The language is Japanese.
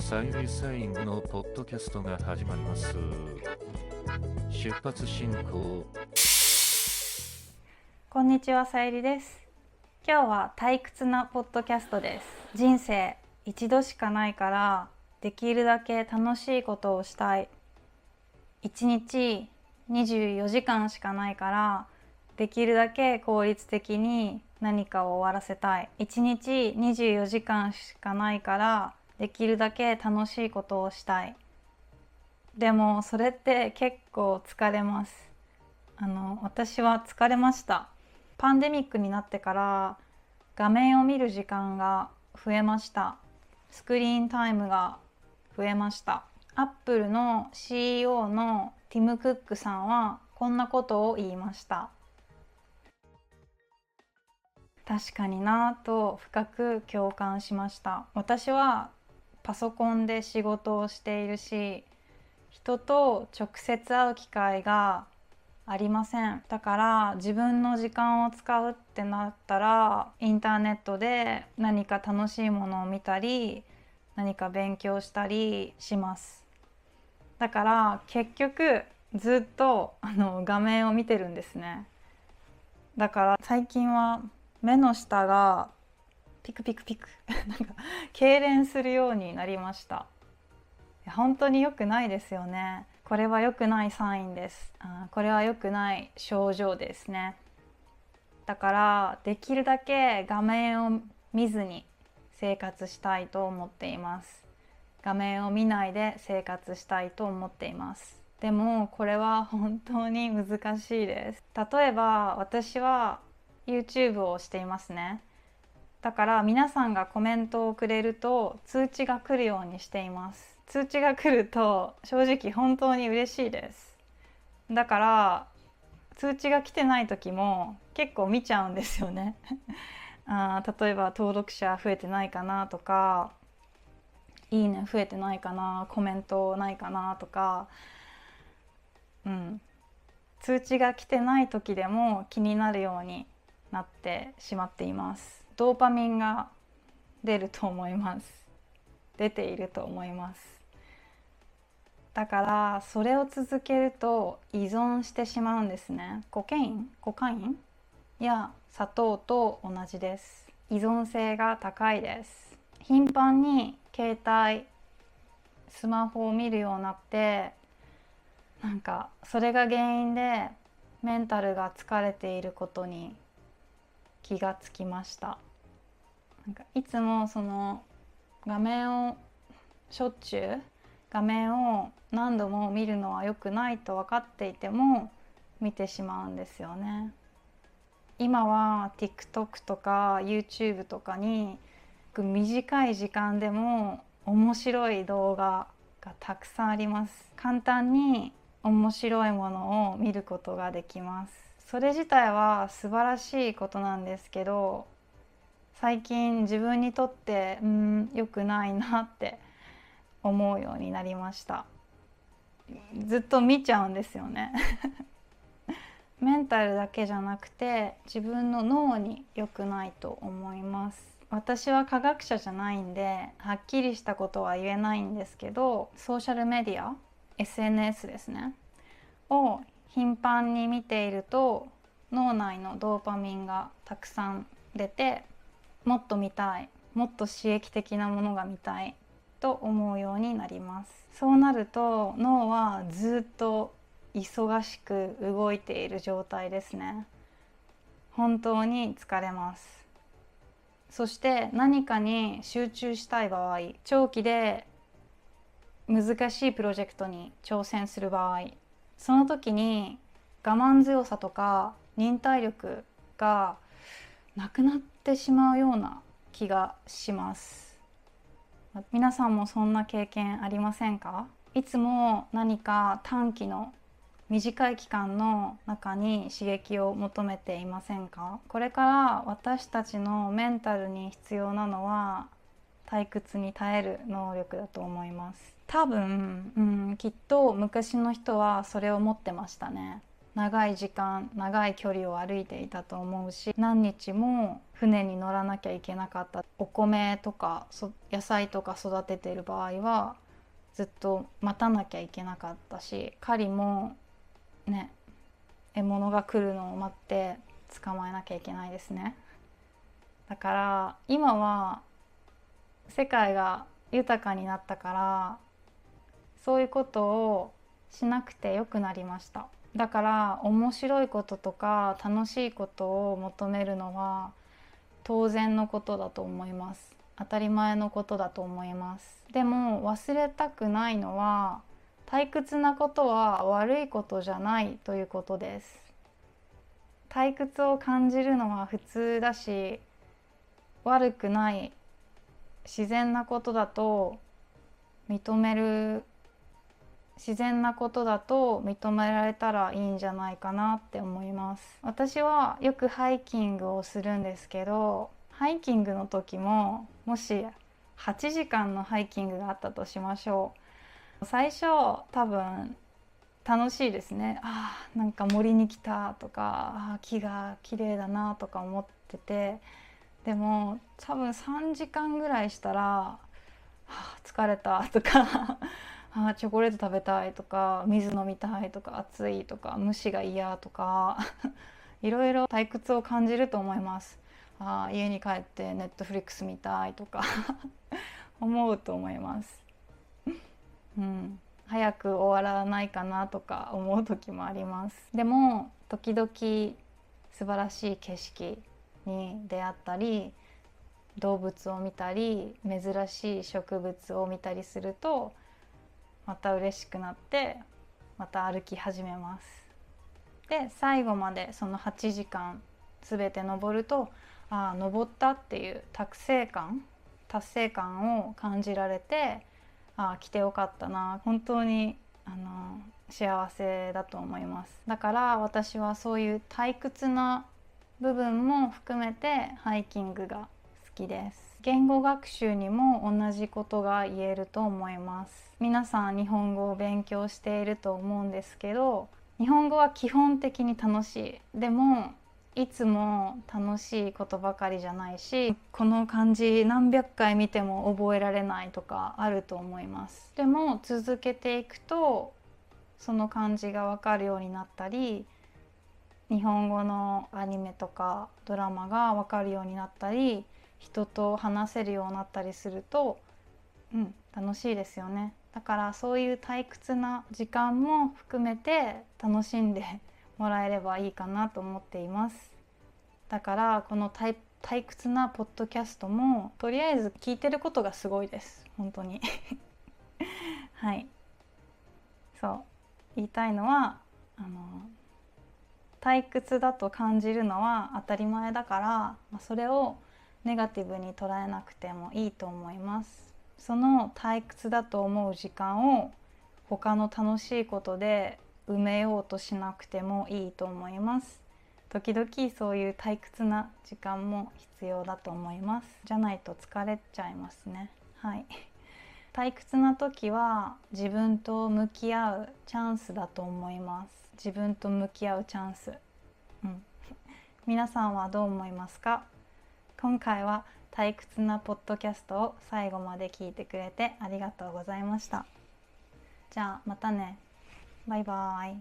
サイリーサイングのポッドキャストが始まります。出発進行。こんにちは、さゆりです。今日は退屈なポッドキャストです。人生一度しかないからできるだけ楽しいことをしたい。1日24時間しかないからできるだけ効率的に何かを終わらせたい。1日24時間しかないからできるだけ楽しいことをしたい。でもそれって結構疲れます。私は疲れました。パンデミックになってから画面を見る時間が増えました。スクリーンタイムが増えました。アップルの CEO のティム・クックさんはこんなことを言いました。確かになぁと深く共感しました。私はパソコンで仕事をしているし、人と直接会う機会がありません。だから自分の時間を使うってなったらインターネットで何か楽しいものを見たり何か勉強したりします。だから結局ずっと画面を見てるんですね。だから最近は目の下がピクピクピクなんか痙攣するようになりました。本当に良くないですよね。これは良くないサインです。これは良くない症状ですね。だからできるだけ画面を見ずに生活したいと思っています。画面を見ないで生活したいと思っています。でもこれは本当に難しいです。例えば私は YouTube をしていますね。だから皆さんがコメントをくれると通知が来るようにしています。通知が来ると正直本当に嬉しいです。だから通知が来てない時も結構見ちゃうんですよね例えば登録者増えてないかなとか、いいね増えてないかな、コメントないかなとか、通知が来てない時でも気になるようになってしまっています。ドーパミンが出ると思います。出ていると思います。だからそれを続けると依存してしまうんですね。コカインや砂糖と同じです。依存性が高いです。頻繁に携帯スマホを見るようになって、なんかそれが原因でメンタルが疲れていることに気がつきました。なんかいつもその画面をしょっちゅう画面を何度も見るのは良くないと分かっていても見てしまうんですよね。今は TikTok とか YouTube とかに短い時間でも面白い動画がたくさんあります。簡単に面白いものを見ることができます。それ自体は素晴らしいことなんですけど、最近自分にとって良くないなって思うようになりました。ずっと見ちゃうんですよねメンタルだけじゃなくて自分の脳に良くないと思います。私は科学者じゃないんではっきりしたことは言えないんですけど、ソーシャルメディア SNS ですねを頻繁に見ていると脳内のドーパミンがたくさん出て、もっと見たい、もっと刺激的なものが見たいと思うようになります。そうなると脳はずっと忙しく動いている状態ですね。本当に疲れます。そして何かに集中したい場合、長期で難しいプロジェクトに挑戦する場合、その時に我慢強さとか忍耐力がなくなってしまうような気がします。皆さんもそんな経験ありませんか？いつも何か短期の短い期間の中に刺激を求めていませんか？これから私たちのメンタルに必要なのは退屈に耐える能力だと思います。多分、きっと昔の人はそれを持ってましたね。長い時間長い距離を歩いていたと思うし、何日も船に乗らなきゃいけなかった。お米とか野菜とか育てている場合はずっと待たなきゃいけなかったし、狩りもね、獲物が来るのを待って捕まえなきゃいけないですね。だから今は世界が豊かになったから、そういうことをしなくてよくなりました。だから面白いこととか楽しいことを求めるのは当然のことだと思います。当たり前のことだと思います。でも忘れたくないのは、退屈なことは悪いことじゃないということです。退屈を感じるのは普通だし、悪くない自然なことだと認める、自然なことだと認められたらいいんじゃないかなって思います。私はよくハイキングをするんですけど、ハイキングの時ももし8時間のハイキングがあったとしましょう。最初多分楽しいですね。なんか森に来たとか、木が綺麗だなとか思ってて、でも多分3時間ぐらいしたら疲れたとかチョコレート食べたいとか、水飲みたいとか、暑いとか、虫が嫌とかいろいろ退屈を感じると思います。家に帰ってネットフリックス見たいとか思うと思います。早く終わらないかなとか思う時もあります。でも時々素晴らしい景色に出会ったり、動物を見たり、珍しい植物を見たりするとまた嬉しくなってまた歩き始めます。で最後までその8時間全て登ると、登ったっていう達成感を感じられて、来てよかったな、本当に幸せだと思います。だから私はそういう退屈な部分も含めてハイキングが好きです。言語学習にも同じことが言えると思います。皆さん日本語を勉強していると思うんですけど、日本語は基本的に楽しい。でもいつも楽しいことばかりじゃないし、この漢字何百回見ても覚えられないとかあると思います。でも続けていくとその漢字が分かるようになったり、日本語のアニメとかドラマが分かるようになったり、人と話せるようになったりすると、楽しいですよね。だからそういう退屈な時間も含めて楽しんでもらえればいいかなと思っています。だからこの退屈なポッドキャストもとりあえず聞いてることがすごいです、本当にはい、そう言いたいのは、退屈だと感じるのは当たり前だから、それをネガティブに捉えなくてもいいと思います。その退屈だと思う時間を他の楽しいことで埋めようとしなくてもいいと思います。時々そういう退屈な時間も必要だと思います。じゃないと疲れちゃいますね。はい。退屈な時は自分と向き合うチャンスだと思います。自分と向き合うチャンス。皆さんはどう思いますか？今回は退屈なポッドキャストを最後まで聞いてくれてありがとうございました。じゃあまたね。バイバイ。